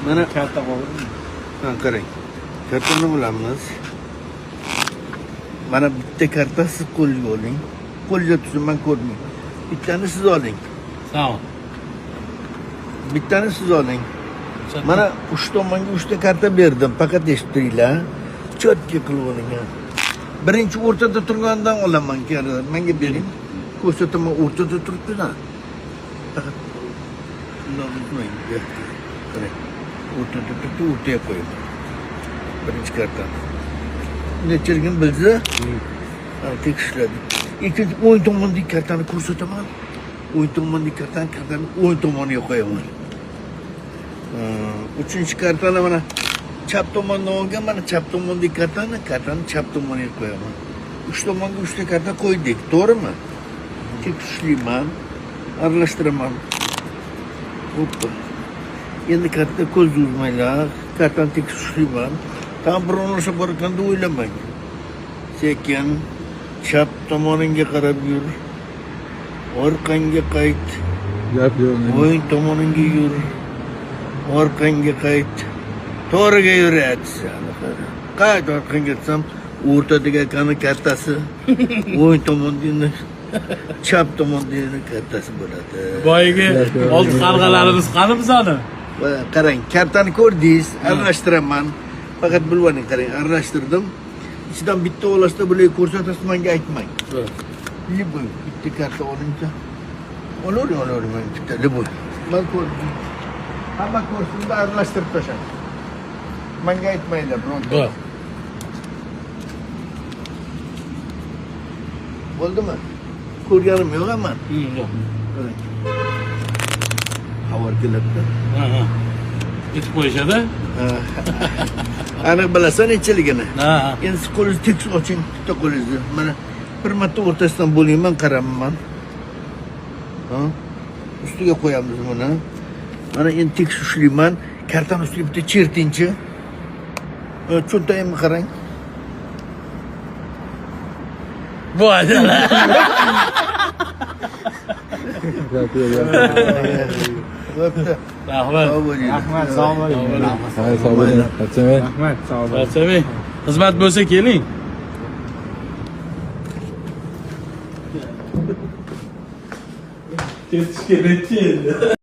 Mana Katta bo'ldimi? ha qarang. Kartani olamiz. Mana bitta karta siz qo'lga oling. Qo'lga tutsin, men ko'rmayman. Bittani siz oling. Sağ ol. Bittani siz oling. Mana uch tomonga 3 ta karta berdim. Faqat eshitdiringlar. Chotga qilib oling. Birinchi o'rtada turgandan olaman karta. Menga bering. Ko'rsataman o'rtada turibdi-da. Faqat shundan unutmang. Qarang. O'rtada turibdi, o'rtaga qo'yaman. Birinchi karta. Nechirgin bilsa, tekishladi. Ikkinchi o'ng tomondagi kartani ko'rsataman. O'ng tomondagi kartani o'ng tomoniga qo'yaman. Uchinchi kartani mana chap tomondan olgan, mana chap tomondagi kartani chap tomoniga qo'yaman. Uch tomonga 3 ta karta qo'ydik, to'g'rimi? Tekishlayman, aralashtiraman. Hoppa. Endi karta ko'z uzmanglar, kartani tekishlayman. Tam bironasi borganda o'ylamang. Sekin chap tomoningga qarab yur. Orqangga qayt. Gap yo'q. O'ng tomoningga yur. Orqangga qayt. To'g'riga yuryapsiz. Qayt orqangga desam, o'rtadagi qani kartasi o'ng tomondagi chap tomondagi kartasi bo'ladi. Boyagi oldi qarg'alarimiz qani bizani? Va qarang, kartani ko'rdingiz, aralashtiraman. Faqat bilvaning, qarang, aralashtirdim. İçinden bitta olasida bularga ko'rsatasiz, menga aytmang. Liboy, bitta karta olingcha. Olaver, bitta liboy. Men ko'rdim. Hamma ko'rsinda aralashtirib tashlang. Menga aytmanglar, bironta. Bo'ldimi? Ko'rganim yo'q ama. Yo'q. Xabar kelibdi. Ha. Yetib qo'yishadi? Aniq bilasan nechaligini. Ha. Endi siz qo'lingizni tekis oching, bitta qo'lingizni. Mana bir marta o'rtasidan bo'layman, qaramayman. Ha? Ustiga qo'yamiz buni. Mana endi tekis ushlayman. Kartani ustiga bitta chertingchi. Cho'ntagimni qarang. Bo'ldi. Bo'pti. Rahmat. Rahmat, sog' bo'ling. Sog' bo'ling. Rahmat, sog' bo'ling. Rasabiy, xizmat bo'lsa keling. Ketishga necha endi?